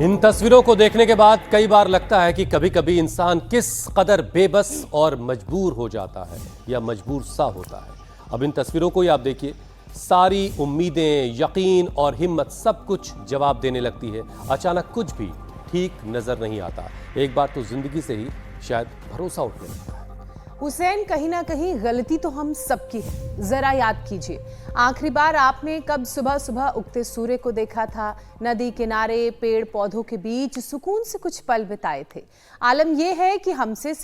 इन तस्वीरों को देखने के बाद कई बार लगता है कि कभी कभी इंसान किस कदर बेबस और मजबूर हो जाता है या मजबूर सा होता है। अब इन तस्वीरों को ही आप देखिए, सारी उम्मीदें, यकीन और हिम्मत सब कुछ जवाब देने लगती है। अचानक कुछ भी ठीक नजर नहीं आता। एक बार तो जिंदगी से ही शायद भरोसा उठने लगता है। हुसैन, कहीं ना कहीं गलती तो हम सबकी है। जरा याद कीजिए, आखिरी बार आपने कब सुबह सुबह उगते सूर्य को देखा था? नदी किनारे पेड़ पौधों के बीच सुकून से कुछ पल बिताए थे। आलम यह है कि हमसे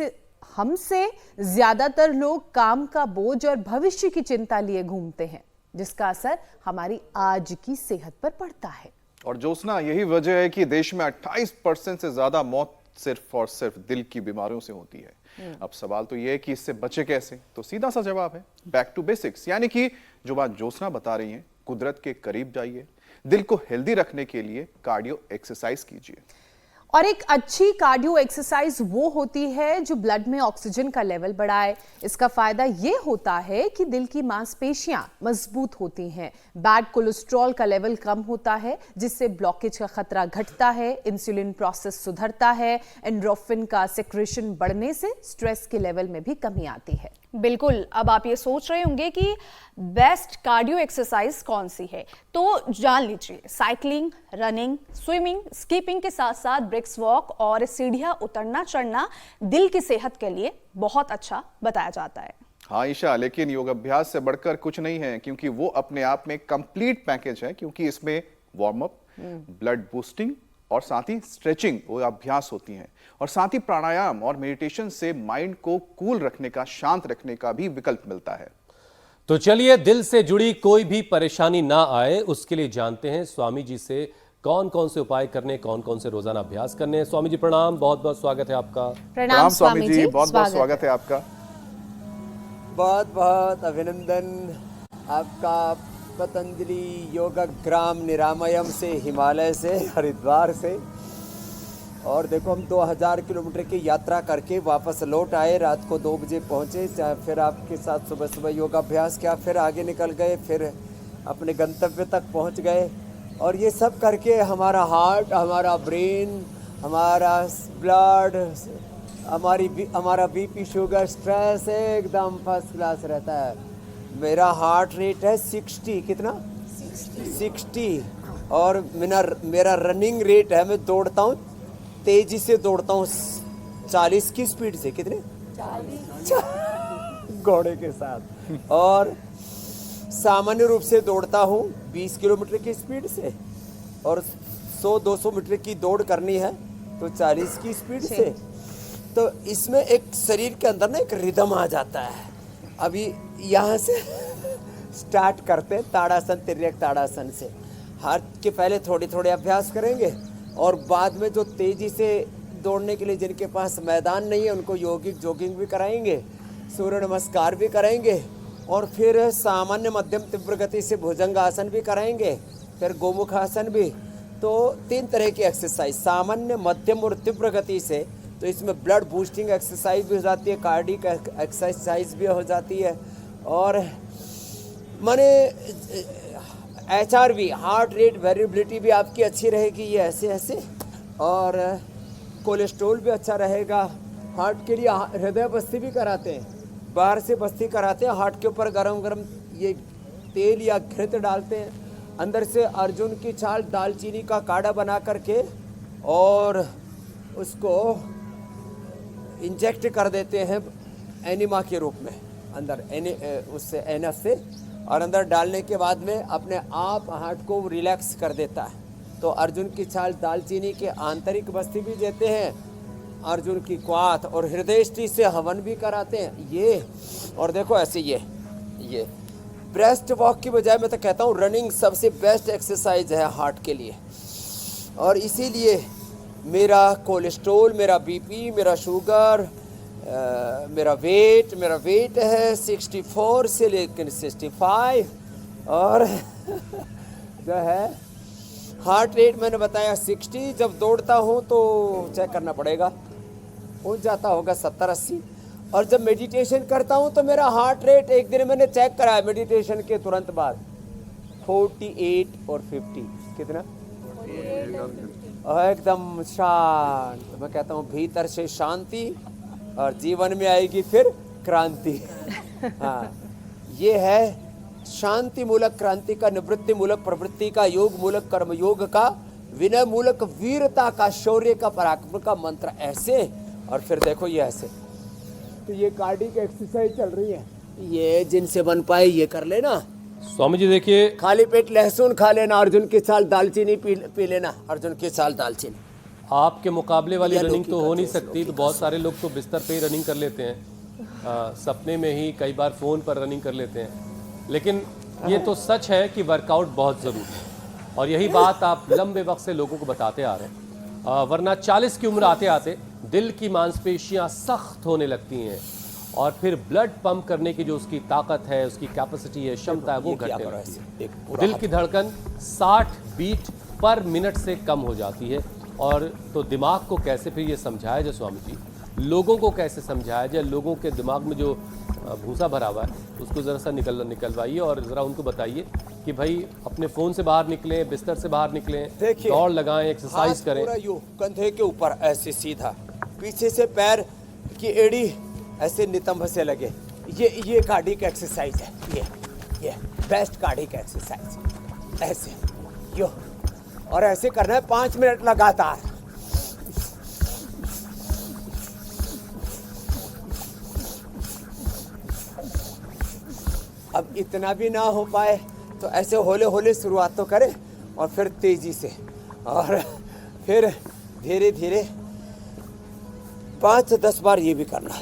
ज्यादातर लोग काम का बोझ और भविष्य की चिंता लिए घूमते हैं, जिसका असर हमारी आज की सेहत पर पड़ता है। और ज्योत्सना, यही वजह है कि देश में 28% से ज्यादा मौत सिर्फ और सिर्फ दिल की बीमारियों से होती है। अब सवाल तो यह है कि इससे बचे कैसे? तो सीधा सा जवाब है बैक टू बेसिक्स, यानी कि जो बात ज्योत्सना बता रही हैं, कुदरत के करीब जाइए, दिल को हेल्दी रखने के लिए कार्डियो एक्सरसाइज कीजिए। और एक अच्छी कार्डियो एक्सरसाइज वो होती है जो ब्लड में ऑक्सीजन का लेवल बढ़ाए। इसका फायदा ये होता है कि दिल की मांसपेशियां मजबूत होती हैं, बैड कोलेस्ट्रॉल का लेवल कम होता है, जिससे ब्लॉकेज का खतरा घटता है, इंसुलिन प्रोसेस सुधरता है, एंड्रोफिन का सेक्रेशन बढ़ने से स्ट्रेस के लेवल में भी कमी आती है। बिल्कुल। अब आप ये सोच रहे होंगे कि बेस्ट कार्डियो एक्सरसाइज कौन सी है, तो जान लीजिए, साइकिलिंग, रनिंग, स्विमिंग, स्कीपिंग के साथ साथ ब्रिक्स वॉक और सीढ़ियां उतरना चढ़ना दिल की सेहत के लिए बहुत अच्छा बताया जाता है। हाँ ईशा, लेकिन योग अभ्यास से बढ़कर कुछ नहीं है, क्योंकि वो अपने आप में कंप्लीट पैकेज है। क्योंकि इसमें वार्म अप, ब्लड बूस्टिंग और साथ ही स्ट्रेचिंग वो अभ्यास होती हैं, और साथ ही प्राणायाम और मेडिटेशन से माइंड को कूल रखने का, शांत रखने का भी विकल्प मिलता है। तो चलिए, दिल से जुड़ी कोई भी परेशानी ना आए उसके लिए जानते हैं स्वामी जी से कौन कौन से उपाय करने, कौन कौन से रोजाना अभ्यास करने हैं। स्वामी जी प्रणाम, बहुत बहुत स्वागत है आपका। प्रणाम स्वामी जी, बहुत बहुत स्वागत है आपका। बहुत बहुत अभिनंदन आपका पतंजलि योगग्राम निरामयम से, हिमालय से, हरिद्वार से। और देखो, हम 2000 किलोमीटर की यात्रा करके वापस लौट आए, रात को 2 बजे पहुँचे, फिर आपके साथ सुबह सुबह योगाभ्यास किया, फिर आगे निकल गए, फिर अपने गंतव्य तक पहुँच गए। और ये सब करके हमारा हार्ट, हमारा ब्रेन, हमारा ब्लड, हमारा बीपी, शुगर, स्ट्रेस एकदम फर्स्ट क्लास रहता है। मेरा हार्ट रेट है 60, कितना 60। और मेरा रनिंग रेट है, मैं दौड़ता हूँ, तेजी से दौड़ता हूँ, 40 की स्पीड से। कितने? 40 घोड़े के साथ। और सामान्य रूप से दौड़ता हूँ 20 किलोमीटर की स्पीड से, और 100-200 मीटर की दौड़ करनी है तो 40 की स्पीड से। तो इसमें एक शरीर के अंदर ना एक रिदम आ जाता है। अभी यहाँ से स्टार्ट करते हैं ताड़ासन, तिर्यक ताड़ासन से। हाथ के पहले थोड़े थोड़े अभ्यास करेंगे, और बाद में जो तेज़ी से दौड़ने के लिए जिनके पास मैदान नहीं है उनको योगिक जॉगिंग भी कराएंगे, सूर्य नमस्कार भी कराएंगे, और फिर सामान्य मध्यम तीव्र गति से भुजंगासन भी कराएंगे, फिर गोमुखासन भी। तो 3 तरह की एक्सरसाइज, सामान्य, मध्यम और तीव्र गति से। तो इसमें ब्लड बूस्टिंग एक्सरसाइज भी हो जाती है, कार्डिक एक्सरसाइज भी हो जाती है, और माने HRV, हार्ट रेट वेरिएबिलिटी भी आपकी अच्छी रहेगी, ये ऐसे ऐसे। और कोलेस्ट्रॉल भी अच्छा रहेगा। हार्ट के लिए हृदय बस्ती भी कराते हैं, बाहर से बस्ती कराते हैं, हार्ट के ऊपर गरम गरम ये तेल या घृत डालते हैं, अंदर से अर्जुन की छाल, दालचीनी का काढ़ा बना करके और उसको इंजेक्ट कर देते हैं एनिमा के रूप में अंदर, उससे एनफ से, और अंदर डालने के बाद में अपने आप हार्ट को रिलैक्स कर देता है। तो अर्जुन की छाल, दालचीनी के आंतरिक बस्ती भी देते हैं, अर्जुन की क्वाथ और हृदयष्टि से हवन भी कराते हैं ये। और देखो ऐसे ये ब्रेस्ट वॉक की बजाय मैं तो कहता हूँ रनिंग सबसे बेस्ट एक्सरसाइज है हार्ट के लिए। और इसीलिए मेरा कोलेस्ट्रोल, मेरा बीपी, मेरा शुगर, मेरा वेट है 64 से लेकर 65। और जो है हार्ट रेट मैंने बताया 60। जब दौड़ता हूँ तो चेक करना पड़ेगा, पहुँच जाता होगा 70-80। और जब मेडिटेशन करता हूँ तो मेरा हार्ट रेट, एक दिन मैंने चेक कराया मेडिटेशन के तुरंत बाद, 48 और 50। कितना? और एकदम शांत। मैं कहता हूँ भीतर से शांति और जीवन में आएगी फिर क्रांति। हाँ, ये है शांति मूलक क्रांति का, निवृत्ति मूलक प्रवृत्ति का, योग मूलक कर्म योग का, विनय मूलक वीरता का, शौर्य का, पराक्रम का मंत्र ऐसे। और फिर देखो ये ऐसे। तो ये कार्डिक एक्सरसाइज चल रही है, ये जिनसे बन पाए ये कर लेना। स्वामी जी देखिए, खाली पेट लहसुन खा लेना, अर्जुन के साल दालचीनी पी लेना, अर्जुन के साल दालचीनी। आपके मुकाबले वाली या रनिंग तो लौकी हो का नहीं जूस, सकती, तो लौकी बहुत सारे लोग तो बिस्तर पे ही रनिंग कर लेते हैं, सपने में ही, कई बार फ़ोन पर रनिंग कर लेते हैं। लेकिन ये तो सच है कि वर्कआउट बहुत ज़रूरी है, और यही बात आप लंबे वक्त से लोगों को बताते आ रहे हैं। वरना 40 की उम्र आते आते दिल की मांसपेशियां सख्त होने लगती हैं, और फिर ब्लड पंप करने की जो उसकी ताकत है, उसकी कैपेसिटी है, क्षमता है, वो घटने लगती है। दिल की धड़कन 60 बीट पर मिनट से कम हो जाती है। और तो दिमाग को कैसे फिर ये समझाया जाए स्वामी जी, लोगों को कैसे समझाया जाए, लोगों के दिमाग में जो भूसा भरा हुआ है उसको ज़रा सा निकलवाइए, और ज़रा उनको बताइए कि भाई अपने फ़ोन से बाहर निकलें, बिस्तर से बाहर निकलें, दौड़ लगाएं, एक्सरसाइज करें। पूरा यूं कंधे के ऊपर ऐसे सीधा, पीछे से पैर की एड़ी ऐसे नितंब से लगे। ये कार्डिक एक्सरसाइज है, ये बेस्ट कार्डिक एक्सरसाइज। ऐसे यो, और ऐसे करना है 5 मिनट लगातार। अब इतना भी ना हो पाए तो ऐसे होले होले शुरुआत तो करें, और फिर तेजी से, और फिर धीरे धीरे 5 से 10 बार ये भी करना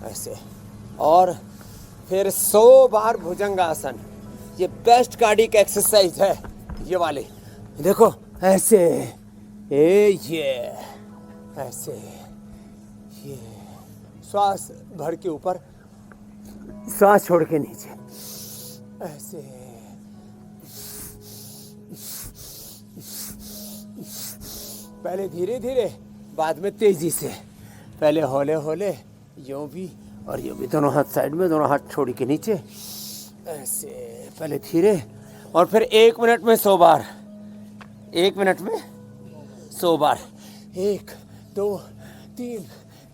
ऐसे, और फिर 100 बार भुजंगासन। ये बेस्ट कार्डिक एक्सरसाइज है ये वाले। देखो ऐसे, ये ऐसे, ये श्वास भर के ऊपर, श्वास छोड़ के नीचे, ऐसे। पहले धीरे धीरे, बाद में तेजी से। पहले होले होले, यूं भी और यूं भी, दोनों हाथ साइड में, दोनों हाथ छोड़ के नीचे, ऐसे। पहले धीरे, और फिर 1 मिनट में 100 बार। 1 मिनट में 100 बार। 1 2 3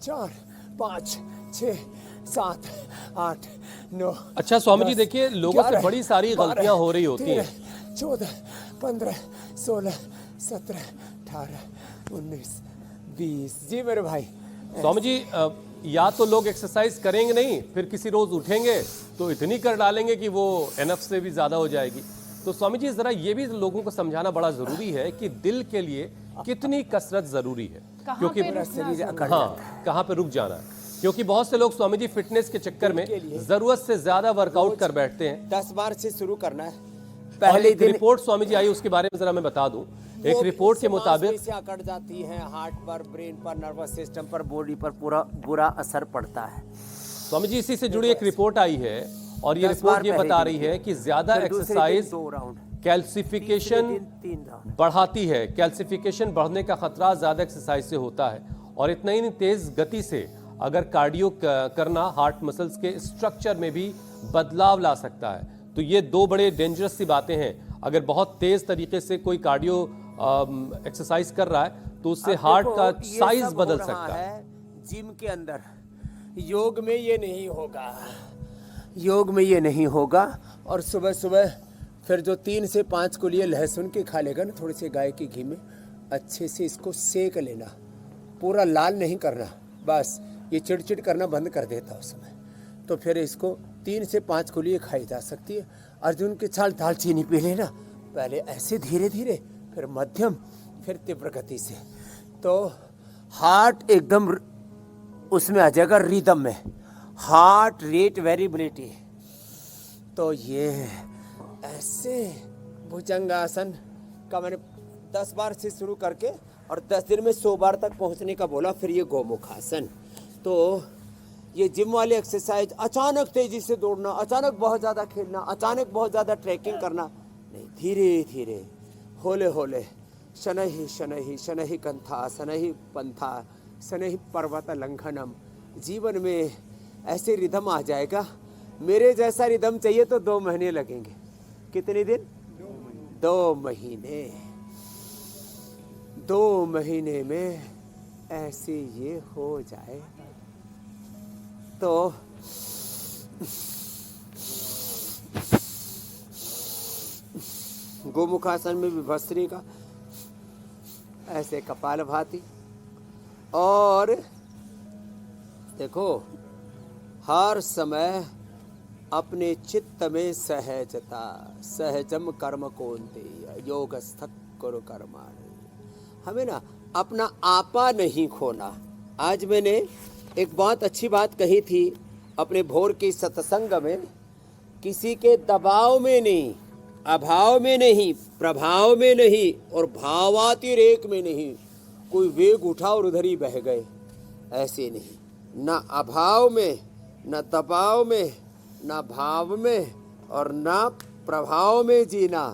4 5 6 7 8 9। अच्छा स्वामी जी देखिए, लोगों से बड़ी सारी गलतियां हो रही होती हैं। 14 15 16 17 18 19 20। जी मेरे भाई। स्वामी जी या तो लोग एक्सरसाइज करेंगे नहीं, फिर किसी रोज उठेंगे तो इतनी कर डालेंगे कि वो एनफ से भी ज्यादा हो जाएगी। तो स्वामी जी जरा ये भी लोगों को समझाना बड़ा जरूरी है कि दिल के लिए कितनी कसरत जरूरी है, क्योंकि कहाँ पे रुक जाना है। क्योंकि बहुत से लोग स्वामी जी फिटनेस के चक्कर में जरूरत से ज्यादा वर्कआउट कर बैठते हैं। 10 बार से शुरू करना है। पहले दिन रिपोर्ट स्वामी जी आई, उसके बारे में जरा मैं बता दूं। एक रिपोर्ट के मुताबिक अकड़ जाती है, हार्ट पर, ब्रेन पर, नर्वस सिस्टम पर, बॉडी पर पूरा बुरा असर पड़ता है। स्वामी जी इसी से जुड़ी एक रिपोर्ट आई है, और ये रिपोर्ट ये बता रही है कि ज्यादा एक्सरसाइज कैल्सिफिकेशन बढ़ाती है। कैल्सिफिकेशन बढ़ने का खतरा ज्यादा एक्सरसाइज से होता है, और इतना ही तेज गति से अगर कार्डियो करना हार्ट मसल्स के स्ट्रक्चर में भी बदलाव ला सकता है। तो ये 2 बड़े डेंजरस सी बातें हैं। अगर बहुत तेज तरीके से कोई कार्डियो एक्सरसाइज कर रहा है तो उससे हार्ट का साइज बदल सकता है। जिम के अंदर, योग में ये नहीं होगा, योग में ये नहीं होगा। और सुबह सुबह फिर जो 3 से 5 को लिए लहसुन के खा लेगा ना, थोड़े से गाय के घी में अच्छे से इसको सेक लेना, पूरा लाल नहीं करना, बस ये चिड़चिड़ करना बंद कर देता उसमें। तो फिर इसको 3 से 5 को लिए खाई जा सकती है। अर्जुन के छाल दालचीनी पी लेना, पहले ऐसे धीरे धीरे, फिर मध्यम, फिर तीव्र गति से। तो हार्ट एकदम उसमें आ जाएगा रिदम में, हार्ट रेट वेरिएबिलिटी। तो ये ऐसे भुजंगासन का मैंने 10 बार से शुरू करके और 10 दिन में 100 बार तक पहुंचने का बोला। फिर ये गोमुखासन। तो ये जिम वाले एक्सरसाइज, अचानक तेजी से दौड़ना, अचानक बहुत ज़्यादा खेलना, अचानक बहुत ज़्यादा ट्रैकिंग करना नहीं, धीरे धीरे, होले होले, शनहि शनहि शनहि कंथा शनहि पंथा शनहि पर्वत लंघनम। जीवन में ऐसे रिदम आ जाएगा। मेरे जैसा रिदम चाहिए तो 2 महीने लगेंगे। कितने दिन? 2 महीने। 2 महीने में ऐसे ये हो जाए तो गोमुखासन में भी भस्त्रिका, ऐसे कपाल भाती, और देखो हर समय अपने चित्त में सहजता, सहजम कर्म कौन्तेय योगस्थः कुरु कर्माणि। हमें ना अपना आपा नहीं खोना। आज मैंने एक बहुत अच्छी बात कही थी अपने भोर के सत्संग में, किसी के दबाव में नहीं, अभाव में नहीं, प्रभाव में नहीं और भावातिरेक में नहीं, कोई वेग उठा और उधर ही बह गए, ऐसे नहीं। न अभाव में, न दबाव में, न भाव में और न प्रभाव में जीना,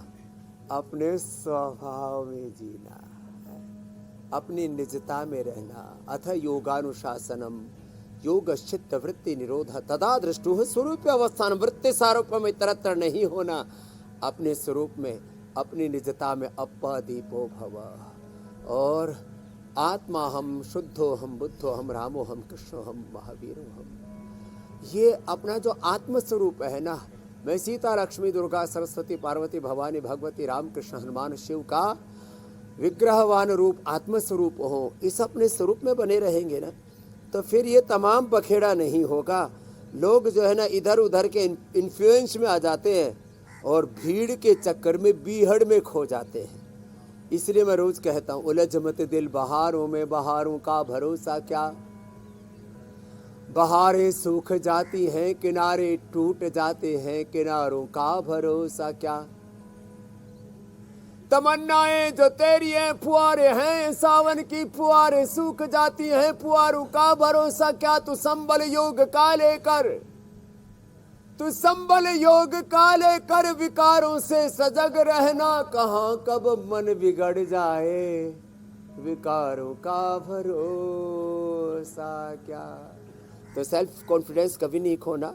अपने स्वभाव में जीना, अपनी निजता में रहना। अथ योगानुशासनम योगश्चित्त वृत्ति निरोध तदा दृष्टु स्वरूप अवस्थान वृत्ति सारूप में इतरत्र नहीं होना। अपने स्वरूप में, अपनी निजता में अपदीपो भव। और आत्मा हम, शुद्धो हम, बुद्धो हम, रामो हम, कृष्णो हम, महावीरो हम, ये अपना जो आत्म स्वरूप है ना, मैं सीता, लक्ष्मी, दुर्गा, सरस्वती, पार्वती, भवानी, भगवती, राम, कृष्ण, हनुमान, शिव का विग्रहवान रूप आत्म स्वरूप हो, इस अपने स्वरूप में बने रहेंगे ना, तो फिर ये तमाम बखेड़ा नहीं होगा। लोग जो है ना इधर उधर के इन्फ्लुएंस में आ जाते हैं और भीड़ के चक्कर में बीहड़ में खो जाते हैं। इसलिए मैं रोज कहता हूँ, उलझ मत दिल बहारों में, बहारों का भरोसा क्या, बहारें सूख जाती हैं, किनारे टूट जाते हैं, किनारों का भरोसा क्या। तमन्नाएं जो तेरी हैं फुहारे हैं, सावन की फुहारे सूख जाती हैं, फुहारों का भरोसा क्या। तू संबल योग का लेकर, तू संबल योग का लेकर विकारों से सजग रहना, कहाँ कब मन बिगड़ जाए, विकारों का भरोसा क्या। तो सेल्फ कॉन्फिडेंस कभी नहीं खोना,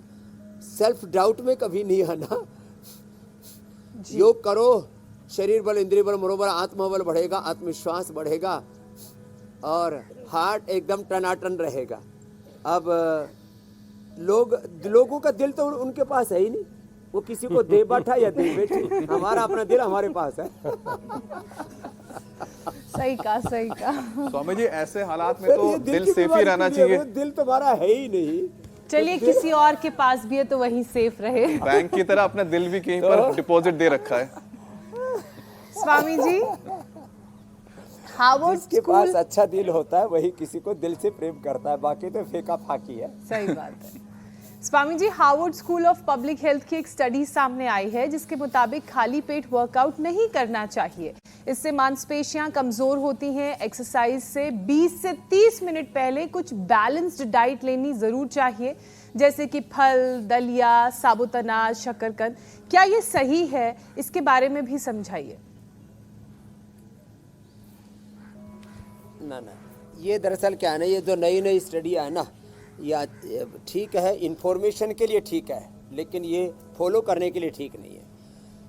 सेल्फ डाउट में कभी नहीं आना। योग करो, शरीर बल, इंद्रिय बल, मनोबल, आत्मबल बढ़ेगा, आत्मविश्वास बढ़ेगा और हार्ट एकदम टनाटन रहेगा। अब लोगों का दिल तो उनके पास है ही नहीं, वो किसी को दे बैठा या दे बैठे, हमारा अपना दिल हमारे पास है। सही कहा। स्वामी जी, ऐसे हालात में तो दिल सेफ ही रहना चाहिए। दिल तुम्हारा है ही नहीं। चलिए किसी और के पास भी है तो वहीं सेफ रहे। बैंक की तरह अपना दिल भी कहीं पर डिपॉजिट दे रखा है। स्वामी जी, हार्वर्ड जिसके स्कूल, पास अच्छा दिल होता है वही किसी को दिल से प्रेम करता है, बाकी तो फेंका फाकी है। सही बात है। Swami ji, Harvard school of public health की एक स्टडी सामने आई है जिसके मुताबिक खाली पेट वर्कआउट नहीं करना चाहिए। इससे मांसपेशियां कमजोर होती हैं। एक्सरसाइज से 20 से 30 मिनट पहले कुछ बैलेंस्ड डाइट लेनी जरूर चाहिए, जैसे कि फल, दलिया, साबुत अनाज, शकरकंद। क्या ये सही है? इसके बारे में भी समझाइए। ना, ये दरअसल क्या है ना, ये जो नई नई स्टडी है ना, या ठीक है इंफॉर्मेशन के लिए ठीक है, लेकिन ये फॉलो करने के लिए ठीक नहीं है।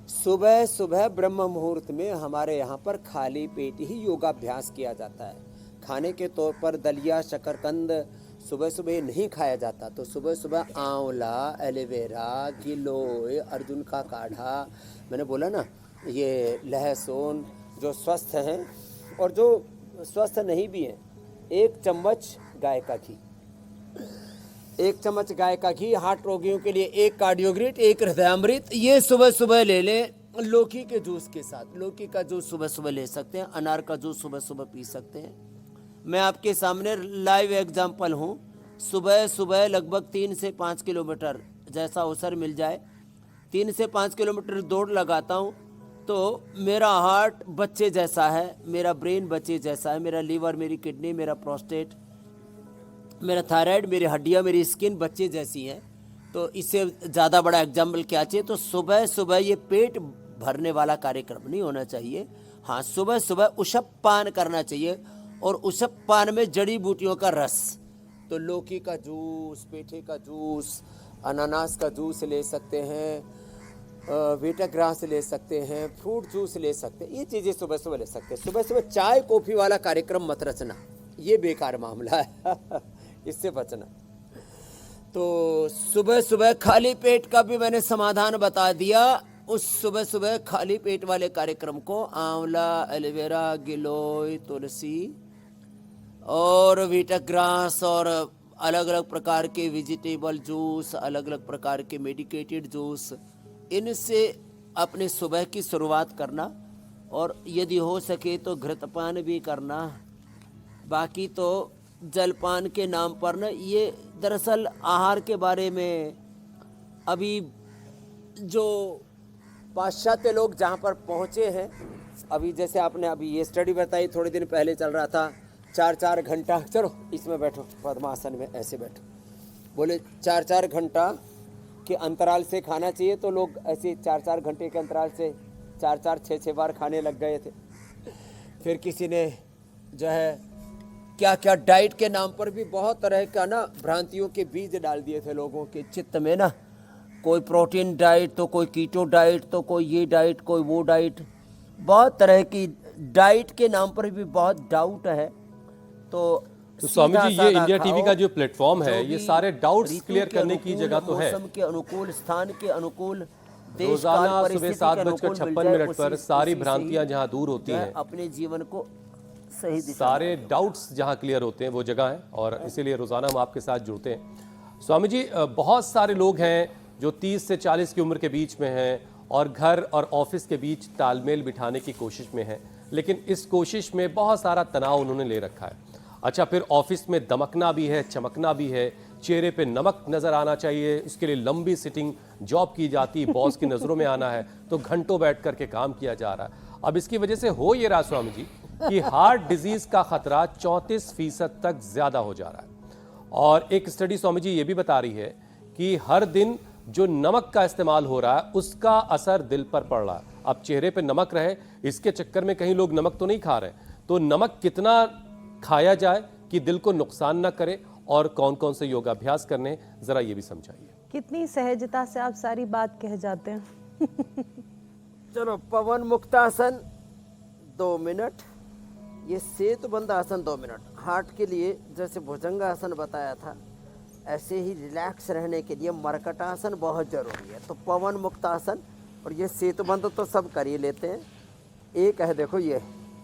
सुबह सुबह ब्रह्म मुहूर्त में हमारे यहाँ पर खाली पेट ही योगाभ्यास किया जाता है। खाने के तौर पर दलिया, शकरकंद सुबह सुबह नहीं खाया जाता। तो सुबह सुबह आंवला, एलोवेरा, गिलोय, अर्जुन का काढ़ा, मैंने बोला ना, ये लहसुन, जो स्वस्थ हैं और जो स्वस्थ नहीं भी हैं, 1 चम्मच गाय का घी, 1 चम्मच गाय का घी हार्ट रोगियों के लिए, 1 कार्डियोग्रिट, 1 हृदयामृत, ये सुबह सुबह ले लें। लौकी के जूस के साथ, लौकी का जूस सुबह सुबह ले सकते हैं, अनार का जूस सुबह सुबह पी सकते हैं। मैं आपके सामने लाइव एग्जाम्पल हूँ। सुबह सुबह लगभग 3 से 5 किलोमीटर जैसा अवसर मिल जाए, 3 से 5 किलोमीटर दौड़ लगाता हूँ तो मेरा हार्ट बच्चे जैसा है, मेरा ब्रेन बच्चे जैसा है, मेरा लीवर, मेरी किडनी, मेरा प्रोस्टेट, मेरा थायराइड, मेरी हड्डियाँ, मेरी स्किन बच्चे जैसी हैं। तो इससे ज़्यादा बड़ा एग्जाम्पल क्या चाहिए। तो सुबह सुबह ये पेट भरने वाला कार्यक्रम नहीं होना चाहिए। हाँ, सुबह सुबह उशप पान करना चाहिए, और उशप पान में जड़ी बूटियों का रस, तो लौकी का जूस, पेठे का जूस, अनानास का जूस ले सकते हैं, वीटा ग्रास ले सकते हैं, फ्रूट जूस ले सकते हैं, ये चीज़ें सुबह सुबह ले सकते हैं। सुबह सुबह चाय कॉफ़ी वाला कार्यक्रम मत रचना, ये बेकार मामला है इससे बचना। तो सुबह सुबह खाली पेट का भी मैंने समाधान बता दिया। उस सुबह सुबह खाली पेट वाले कार्यक्रम को आंवला, एलोवेरा, गिलोय, तुलसी और वीटा ग्रास और अलग अलग प्रकार के वेजिटेबल जूस, अलग अलग प्रकार के मेडिकेटेड जूस, इनसे अपने सुबह की शुरुआत करना। और यदि हो सके तो घृतपान भी करना। बाकी तो जलपान के नाम पर ना, ये दरअसल आहार के बारे में अभी जो पाश्चात्य लोग जहाँ पर पहुँचे हैं, अभी जैसे आपने अभी ये स्टडी बताई, थोड़े दिन पहले चल रहा था 4-4 घंटा, चलो इसमें बैठो पद्मासन में ऐसे बैठो, बोले 4-4 घंटा के अंतराल से खाना चाहिए। तो लोग ऐसे 4-4 घंटे के अंतराल से 4-4, 6-6 बार खाने लग गए थे। फिर किसी ने जो है क्या क्या डाइट के नाम पर भी बहुत तरह का ना भ्रांतियों के बीज डाल दिए थे लोगों के चित्त में ना। कोई प्रोटीन डाइट, तो कोई कीटो डाइट, तो कोई ये डाइट, कोई वो डाइट, बहुत तरह की डाइट के नाम पर भी बहुत डाउट है। तो स्वामी जी, ये इंडिया टीवी का जो प्लेटफॉर्म है, जो ये भी सारे डाउट्स ऋतु क्लियर के करने की अनुकूल, जगह तो है। मौसम के अनुकूल, स्थान के अनुकूल, देश रोजाना काल सुबह परिस्थिति 7:56 पर सारी उसी से भ्रांतियां ही जहां दूर होती जो है हैं, अपने जीवन को सही दिशा सारे डाउट्स जहां क्लियर होते हैं वो जगह है, और इसीलिए रोजाना हम आपके साथ जुड़ते हैं। स्वामी जी, बहुत सारे लोग हैं जो 30 से 40 की उम्र के बीच में हैं और घर और ऑफिस के बीच तालमेल बिठाने की कोशिश में हैं, लेकिन इस कोशिश में बहुत सारा तनाव उन्होंने ले रखा है। अच्छा, फिर ऑफिस में दमकना भी है, चमकना भी है, चेहरे पे नमक नजर आना चाहिए, इसके लिए लंबी सिटिंग जॉब की जाती, बॉस की नज़रों में आना है तो घंटों बैठ करके काम किया जा रहा है। अब इसकी वजह से हो ये रहा स्वामी जी कि हार्ट डिजीज का खतरा 34% तक ज्यादा हो जा रहा है। और एक स्टडी स्वामी जी ये भी बता रही है कि हर दिन जो नमक का इस्तेमाल हो रहा है उसका असर दिल पर पड़ रहा है। अब चेहरे पे नमक रहे, इसके चक्कर में कहीं लोग नमक तो नहीं खा रहे, तो नमक कितना खाया जाए कि दिल को नुकसान ना करे, और कौन कौन से योगाभ्यास करने, जरा ये भी समझाइए। कितनी सहजता से आप सारी बात कह जाते हैं। चलो, पवन मुक्तासन 2 मिनट, ये सेतुबंद आसन 2 मिनट। हार्ट के लिए जैसे भुजंगासन बताया था, ऐसे ही रिलैक्स रहने के लिए मरकटासन बहुत ज़रूरी है। तो पवन मुक्तासन और ये सेतुबंद तो सब कर ही लेते हैं। एक है देखो ये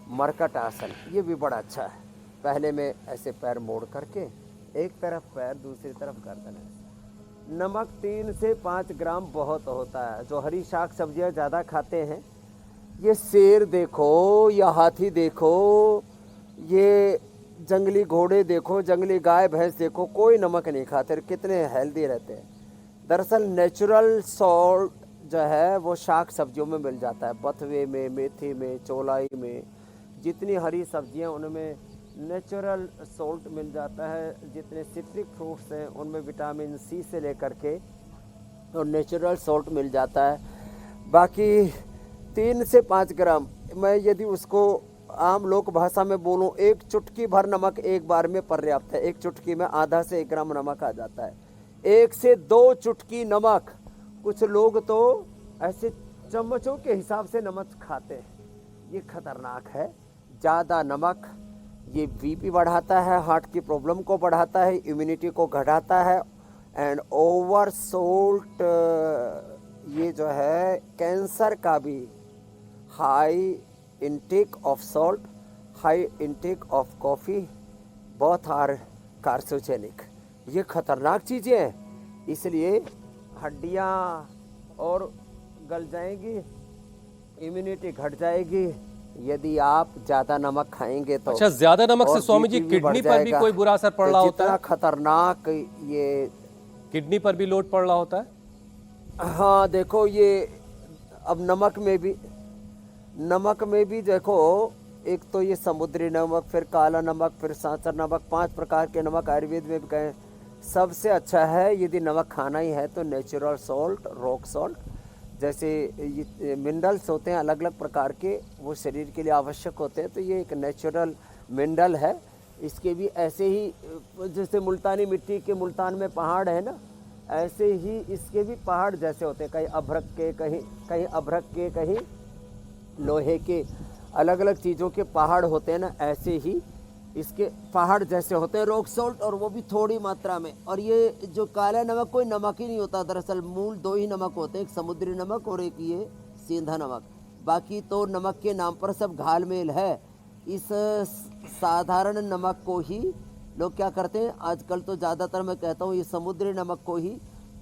मरकटासन, ये भी बड़ा अच्छा है। पहले में ऐसे पैर मोड़ करके एक तरफ पैर, दूसरी तरफ गर्दन है। नमक 3 से 5 ग्राम बहुत होता है। जो हरी शाक सब्जियां ज़्यादा खाते हैं, ये शेर देखो या हाथी देखो, ये जंगली घोड़े देखो, जंगली गाय भैंस देखो, कोई नमक नहीं खाते, कितने हेल्दी रहते हैं। दरअसल नेचुरल सॉल्ट जो है वो शाक सब्जियों में मिल जाता है, बथुए में, मेथी में, चौलाई में, जितनी हरी सब्जियां उनमें नेचुरल सॉल्ट मिल जाता है। जितने सिट्रिक फ्रूट्स हैं उनमें विटामिन सी से लेकर के और नेचुरल सॉल्ट मिल जाता है। बाकी 3 से 5 ग्राम, मैं यदि उसको आम लोक भाषा में बोलूं, एक चुटकी भर नमक एक बार में पर्याप्त है। एक चुटकी में आधा से 1 ग्राम नमक आ जाता है। 1 से 2 चुटकी नमक, कुछ लोग तो ऐसे चम्मचों के हिसाब से नमक खाते हैं, ये खतरनाक है। ज़्यादा नमक ये बीपी बढ़ाता है, हार्ट की प्रॉब्लम को बढ़ाता है, इम्यूनिटी को घटाता है। एंड ओवर सोल्ट ये जो है कैंसर का भी, high intake of salt, high intake of coffee, both are carcinogenic, ये खतरनाक चीज़ें हैं। इसलिए हड्डियाँ और गल जाएंगी, इम्यूनिटी घट जाएगी यदि आप ज्यादा नमक खाएंगे तो। अच्छा, ज्यादा नमक से स्वामी जी किडनी पर भी कोई बुरा असर पड़ रहा होता है? खतरनाक ये किडनी पर भी लोड पड़ रहा होता है? हाँ देखो, ये अब नमक में भी देखो, एक तो ये समुद्री नमक, फिर काला नमक, फिर सांचर नमक, 5 प्रकार के नमक आयुर्वेद में भी कहें। सबसे अच्छा है यदि नमक खाना ही है तो नेचुरल सॉल्ट, रॉक सॉल्ट, जैसे ये मिनरल्स होते हैं अलग अलग प्रकार के, वो शरीर के लिए आवश्यक होते हैं, तो ये एक नेचुरल मिनरल है। इसके भी ऐसे ही जैसे मुल्तानी मिट्टी के, मुल्तान में पहाड़ है ना, ऐसे ही इसके भी पहाड़ जैसे होते हैं, कहीं अभ्रक के, कहीं अभ्रक के, कहीं लोहे के, अलग अलग चीज़ों के पहाड़ होते हैं ना, ऐसे ही इसके पहाड़ जैसे होते हैं रॉक सॉल्ट, और वो भी थोड़ी मात्रा में। और ये जो काला नमक कोई नमक ही नहीं होता, दरअसल मूल दो ही नमक होते हैं, एक समुद्री नमक और एक ये सेंधा नमक। बाकी तो नमक के नाम पर सब घालमेल है। इस साधारण नमक को ही लोग क्या करते हैं आजकल, तो ज़्यादातर मैं कहता हूँ ये समुद्री नमक को ही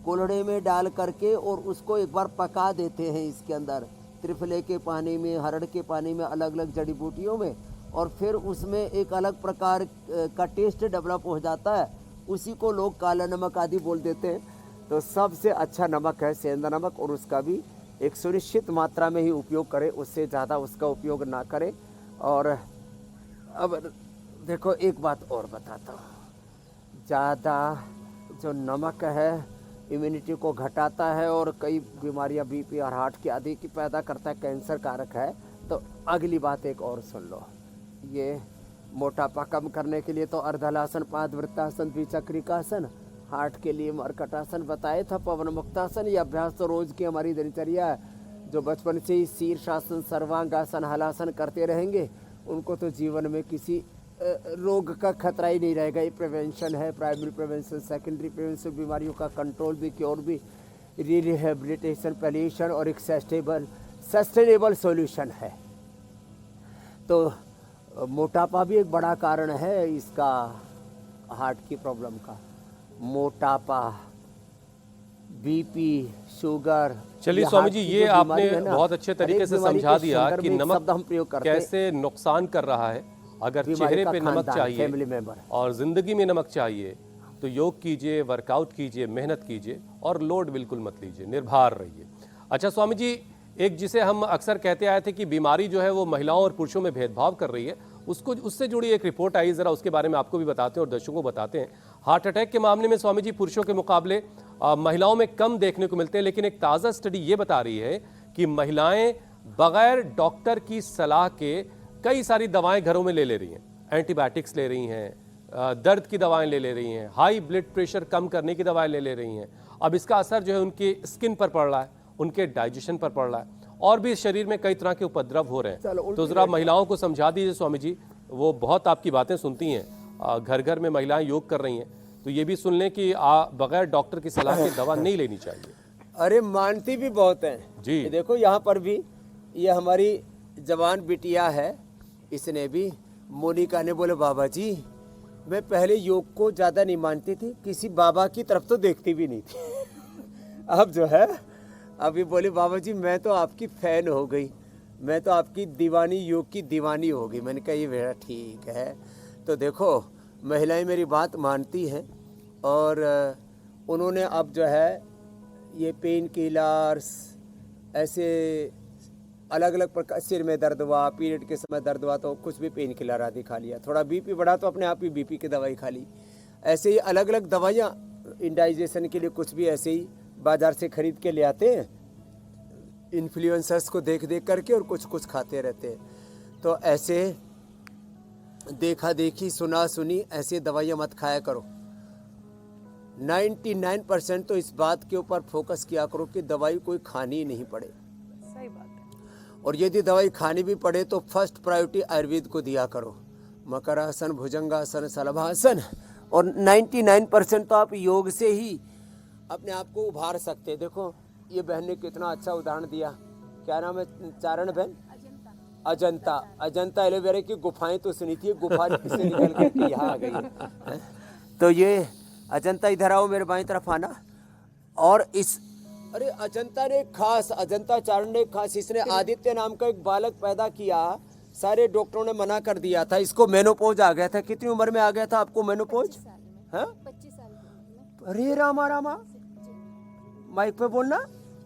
कोल्हड़े में डाल करके और उसको एक बार पका देते हैं इसके अंदर, त्रिफले के पानी में, हरड़ के पानी में, अलग अलग जड़ी बूटियों में, और फिर उसमें एक अलग प्रकार का टेस्ट डेवलप हो जाता है। उसी को लोग काला नमक आदि बोल देते हैं। तो सबसे अच्छा नमक है सेंधा नमक, और उसका भी एक सुनिश्चित मात्रा में ही उपयोग करें, उससे ज़्यादा उसका उपयोग ना करें। और अब देखो एक बात और बताता हूँ, ज़्यादा जो नमक है इम्यूनिटी को घटाता है और कई बीमारियाँ बीपी और हार्ट की आदि की पैदा करता है, कैंसर कारक है। तो अगली बात एक और सुन लो, ये मोटापा कम करने के लिए तो अर्धलासन, पादवृत्तासन, द्विचक्रिकासन, हार्ट के लिए मरकटासन बताए था, पवन मुक्तासन। ये अभ्यास तो रोज की हमारी दिनचर्या है। जो बचपन से ही शीर्षासन, सर्वांगासन, हलासन करते रहेंगे उनको तो जीवन में किसी रोग का खतरा ही नहीं रहेगा। ये प्रिवेंशन है, प्राइमरी प्रिवेंशन, सेकेंडरी प्रिवेंशन, बीमारियों का कंट्रोल भी, क्योर भी, रिहेबिलिटेशन, पैलिएशन और एक सस्टेनेबल सॉल्यूशन है। तो मोटापा भी एक बड़ा कारण है इसका, हार्ट की प्रॉब्लम का। मोटापा, बीपी, शुगर। चलिए स्वामी जी, ये आपने बहुत अच्छे तरीके से समझा दिया कि नमक कैसे नुकसान कर रहा है। अगर चेहरे पे नमक चाहिए और जिंदगी में नमक चाहिए तो योग कीजिए, वर्कआउट कीजिए, मेहनत कीजिए और लोड बिल्कुल मत लीजिए, निर्भर रहिए। अच्छा स्वामी जी, एक जिसे हम अक्सर कहते आए थे कि बीमारी जो है वो महिलाओं और पुरुषों में भेदभाव कर रही है, उससे जुड़ी एक रिपोर्ट आई, जरा उसके बारे में आपको भी बताते हैं और दर्शकों को बताते हैं। हार्ट अटैक के मामले में स्वामी जी पुरुषों के मुकाबले महिलाओं में कम देखने को मिलते हैं, लेकिन एक ताज़ा स्टडी ये बता रही है कि महिलाएं बगैर डॉक्टर की सलाह के कई सारी दवाएं घरों में ले रही हैं, एंटीबायोटिक्स ले रही हैं, दर्द की दवाएं ले रही हैं, हाई ब्लड प्रेशर कम करने की दवाएं ले रही हैं। अब इसका असर जो है उनकी स्किन पर पड़ रहा है, उनके डाइजेशन पर पड़ रहा है और भी शरीर में कई तरह के उपद्रव हो रहे हैं। तो जरा महिलाओं को समझा दीजिए स्वामी जी, वो बहुत आपकी बातें सुनती हैं, घर घर में महिलाएं योग कर रही हैं, तो ये भी सुन लें कि बगैर डॉक्टर की सलाह की दवा नहीं लेनी चाहिए। अरे मानती भी बहुत हैं जी। देखो यहाँ पर भी, ये हमारी जवान बिटिया है, इसने भी, मोनिका ने बोले बाबा जी मैं पहले योग को ज़्यादा नहीं मानती थी, किसी बाबा की तरफ तो देखती भी नहीं थी। अब जो है अभी बोले बाबा जी मैं तो आपकी फ़ैन हो गई, मैं तो आपकी दीवानी, योग की दीवानी हो गई। मैंने कहा ये बेटा ठीक है। तो देखो महिलाएं मेरी बात मानती हैं और उन्होंने अब जो है ये पेन किलर्स, ऐसे अलग अलग प्रकार, सिर में दर्द हुआ, पीरियड के समय दर्द हुआ तो कुछ भी पेन किलर आदि खा लिया, थोड़ा बीपी बढ़ा तो अपने आप ही बीपी की दवाई खा ली। ऐसे ही अलग अलग दवाइयाँ इंडाइजेशन के लिए कुछ भी ऐसे ही बाज़ार से खरीद के ले आते हैं, इन्फ्लुएंसर्स को देख देख करके, और कुछ कुछ खाते रहते हैं। तो ऐसे देखा देखी, सुना सुनी ऐसे दवाइयाँ मत खाया करो। 99% तो इस बात के ऊपर फोकस किया करो कि दवाई कोई खानी नहीं पड़े। सही बात है। और यदि दवाई खानी भी पड़े तो फर्स्ट प्रायोरिटी आयुर्वेद को दिया करो, मकरासन, भुजंगासन, शलभासन। और 99% तो आप योग से ही अपने आप को उभार सकते हैं। देखो ये बहन ने कितना अच्छा उदाहरण दिया, क्या नाम है चारण बहन? अजंता। अजंता एलोवेरा की गुफाएं तो सुनी थी, गुफा से निकल करके यहाँ आ गई है। तो ये अजंता, इधर आओ मेरे बाईं तरफ आना। और इस, अरे अजंता ने खास, अजंता चारण ने खास, इसने आदित्य नाम का एक बालक पैदा किया। सारे डॉक्टरों ने मना कर दिया था, इसको मेनोपोज आ गया था। कितनी उम्र में आ गया था आपको मेनोपोज? हाँ 25 साल। अरे रामा रामा, माइक पे बोलना,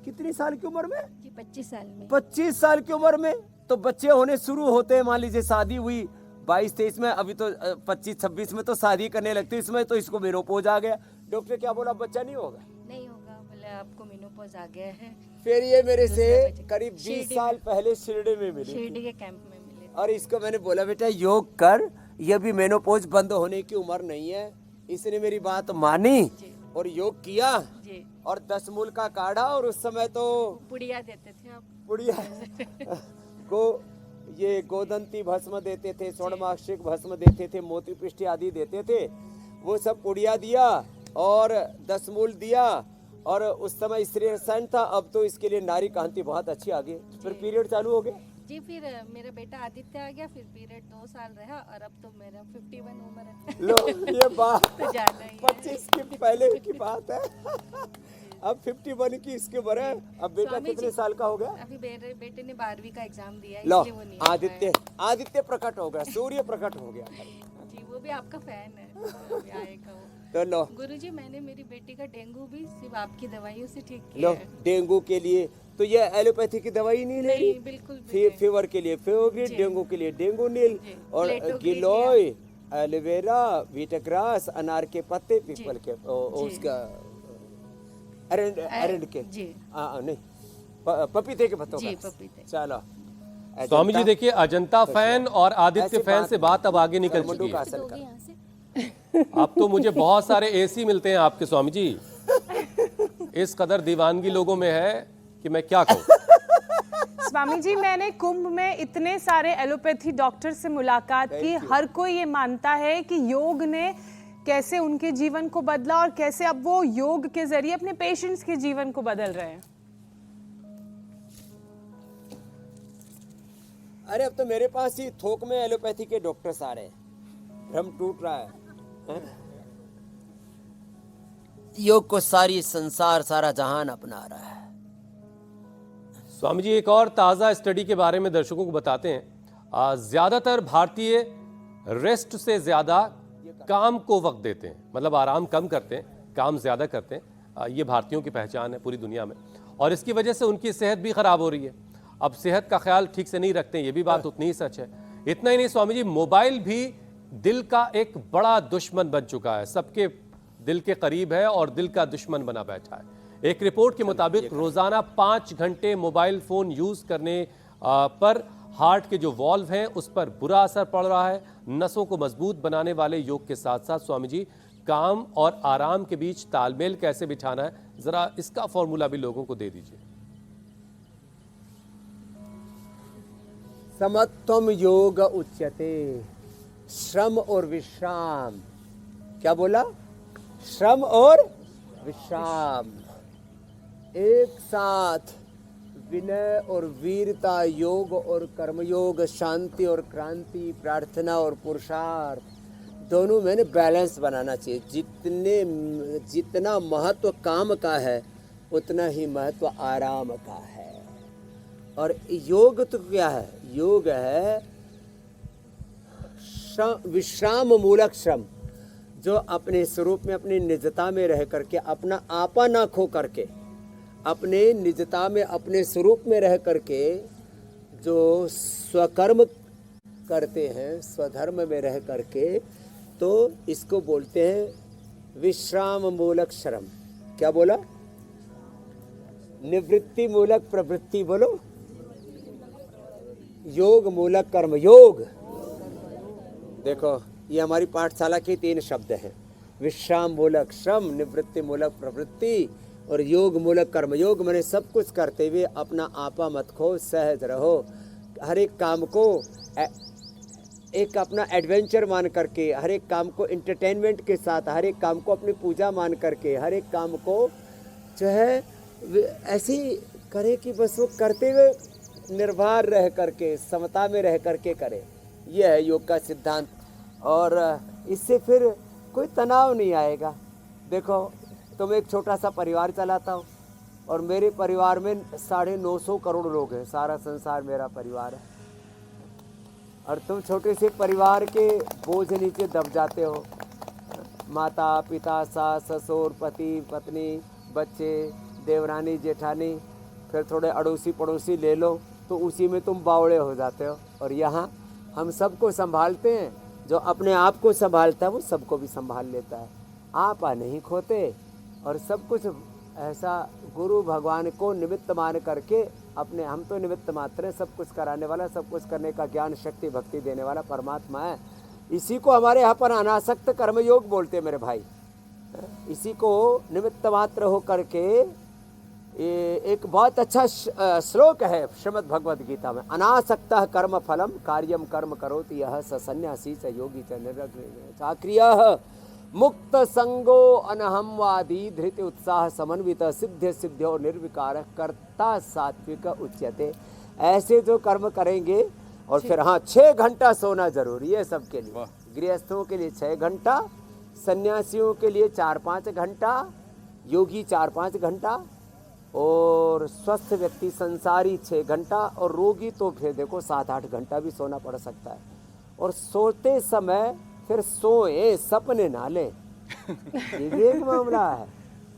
कितनी साल की उम्र में? जी 25 साल में। 25 साल की उम्र में तो बच्चे होने शुरू होते हैं। मान लीजिए शादी हुई 22-23 में, अभी तो 25-26 में तो शादी करने लगती है, इसमें तो इसको मेनोपोज आ गया। डॉक्टर क्या बोला, बच्चा नहीं होगा? नहीं होगा, बोले आपको मेनोपॉज आ गया है। फिर ये मेरे से करीब 20 साल पहले शिरडी में मिली, शिरडी के कैंप में मिले। और इसको मैंने बोला बेटा योग कर, ये भी मेनोपोज बंद होने की उम्र नहीं है। इसने मेरी बात मानी और योग किया जी, और 10 मूल का काढ़ा, और उस समय तो पुड़िया देते थे आप। बुढ़िया गो ये गोदंती भस्म देते थे, स्वर्णमाक्षिक भस्म देते थे, मोती पृष्ठि आदि देते थे, वो सब पुड़िया दिया और 10 मूल दिया। और उस समय स्त्री रसायन था, अब तो इसके लिए नारी कांति बहुत अच्छी आ गई। फिर पीरियड चालू हो गया। जी, फिर मेरा बेटा आदित्य आ गया, फिर पीरियड 2 साल रहा और अब तो मेरा 51 उम्र है। लो ये बात तो ज्यादा ही है। 25 के पहले की बात है। अब 51 की इसके बड़े। अब बेटा स्वामी कितने जी, साल का हो गया? अभी मेरे बेटे ने 12वीं का एग्जाम दिया, लो इसलिए वो नहीं आ आदित्य आदित्य प्रकट हो गया, सूर्य प्रकट हो गया। पाया। जी, वो भी आपका फैन है, अभी आएगा वो। तो लो गुरुजी, मैंने मेरी बेटी का डेंगू भी सिर्फ आपकी दवाइयों से ठीक लो किया है। डेंगू के लिए तो ये एलोपैथी की दवाई नहीं ले रही। नहीं, बिल्कुल भी नहीं। फीवर के लिए फेवरेट, जी। डेंगू के लिए डेंगू नील, जी। और प्लेटो गिलोय, एलोवेरा, वीटग्रास, अनार के पत्ते, पीपल के जी। उसका अरंड के जी। नहीं पपीते के पत्तों जी, का। पपीते। चलो स्वामी जी देखिए, अजंता फैन और आदित्य ऐसी फैन बात से बात अब आगे निकल मुंडू चुकी का है। असर कर। यहाँ से अब तो मुझे बहुत सारे एसी मिलते हैं आपके स्वामी जी। इस कदर दीवानगी लोगों में है कि मैं क्या कहूँ। स्वामी जी, मैंने कुंभ में इतने सारे एलोपैथी डॉक्टर से मुलाकात की। हर कोई ये मानता है कि योग ने कैसे उनके जीवन को बदला और कैसे अब वो योग के जरिए अपने पेशेंट्स के जीवन को बदल रहे हैं। अरे अब तो मेरे पास ही थोक में एलोपैथी के डॉक्टर्स आ रहे हैं, भ्रम टूट रहा है। योग को सारी संसार, सारा जहान अपना रहा है। स्वामी जी एक और ताज़ा स्टडी के बारे में दर्शकों को बताते हैं। ज़्यादातर भारतीय रेस्ट से ज़्यादा काम को वक्त देते हैं, मतलब आराम कम करते हैं, काम ज़्यादा करते हैं। ये भारतीयों की पहचान है पूरी दुनिया में, और इसकी वजह से उनकी सेहत भी ख़राब हो रही है। अब सेहत का ख्याल ठीक से नहीं रखते हैं, ये भी बात उतनी ही सच है। इतना ही नहीं स्वामी जी, मोबाइल भी दिल का एक बड़ा दुश्मन बन चुका है, सबके दिल के करीब है और दिल का दुश्मन बना बैठा है। एक रिपोर्ट के मुताबिक रोजाना 5 घंटे मोबाइल फोन यूज करने पर हार्ट के जो वॉल्व हैं उस पर बुरा असर पड़ रहा है। नसों को मजबूत बनाने वाले योग के साथ साथ स्वामी जी काम और आराम के बीच तालमेल कैसे बिठाना है, जरा इसका फॉर्मूला भी लोगों को दे दीजिए। समत्वम योग उच्यते, श्रम और विश्राम। क्या बोला? श्रम और विश्राम एक साथ, विनय और वीरता, योग और कर्मयोग, शांति और क्रांति, प्रार्थना और पुरुषार्थ, दोनों में बैलेंस बनाना चाहिए। जितना महत्व काम का है उतना ही महत्व आराम का है। और योग तो क्या है? योग है विश्राम मूलक श्रम, जो अपने स्वरूप में, अपनी निजता में रह करके, अपना आपा ना खो करके, अपने निजता में, अपने स्वरूप में रह करके जो स्वकर्म करते हैं, स्वधर्म में रह करके, तो इसको बोलते हैं विश्राम मूलक श्रम। क्या बोला? निवृत्ति मूलक प्रवृत्ति बोलो, योग मूलक कर्म योग। देखो ये हमारी पाठशाला के 3 शब्द हैं, विश्राम मूलक श्रम, निवृत्ति मूलक प्रवृत्ति और योग मूलक कर्म योग। मैंने सब कुछ करते हुए अपना आपा मत खो, सहज रहो। हर एक काम को एक अपना एडवेंचर मान करके, हर एक काम को एंटरटेनमेंट के साथ, हर एक काम को अपनी पूजा मान करके, हर एक काम को जो है ऐसी करे कि बस वो करते हुए निर्भर रह करके, समता में रह करके करे। यह है योग का सिद्धांत, और इससे फिर कोई तनाव नहीं आएगा। देखो तुम एक छोटा सा परिवार चलाता हो और मेरे परिवार में 950 करोड़ लोग हैं, सारा संसार मेरा परिवार है, और तुम छोटे से परिवार के बोझ नीचे दब जाते हो। माता पिता, सास ससुर, पति पत्नी, बच्चे, देवरानी जेठानी, फिर थोड़े अड़ोसी पड़ोसी ले लो तो उसी में तुम बावड़े हो जाते हो। और यहाँ हम सबको संभालते हैं, जो अपने आप को संभालता है वो सबको भी संभाल लेता है। आप नहीं खोते, और सब कुछ ऐसा गुरु भगवान को निमित्त मान करके अपने, हम तो निमित्त मात्र हैं, सब कुछ कराने वाला, सब कुछ करने का ज्ञान शक्ति भक्ति देने वाला परमात्मा है। इसी को हमारे यहाँ पर अनासक्त कर्मयोग बोलते हैं मेरे भाई। इसी को निमित्त मात्र हो करके एक बहुत अच्छा श्लोक है श्रीमद् भगवद गीता में, अनासक्तः कर्म फलम कार्यम कर्म करोति यह स सन्यासी च योगी च निर्विघ्न चाक्रियः मुक्त संगो अनहमवादी धृति उत्साह समन्वित सिद्ध सिद्ध्यो निर्विकार कर्ता सात्विक उच्यते। ऐसे जो कर्म करेंगे और फिर हाँ 6 घंटा सोना जरूरी है सबके लिए, गृहस्थों के लिए 6 घंटा, सन्यासियों के लिए 4-5 घंटा, योगी 4-5 घंटा, और स्वस्थ व्यक्ति संसारी 6 घंटा, और रोगी तो फिर देखो 7-8 घंटा भी सोना पड़ सकता है। और सोते समय फिर सोए, सपने ना लें, ये भी एक मामला है।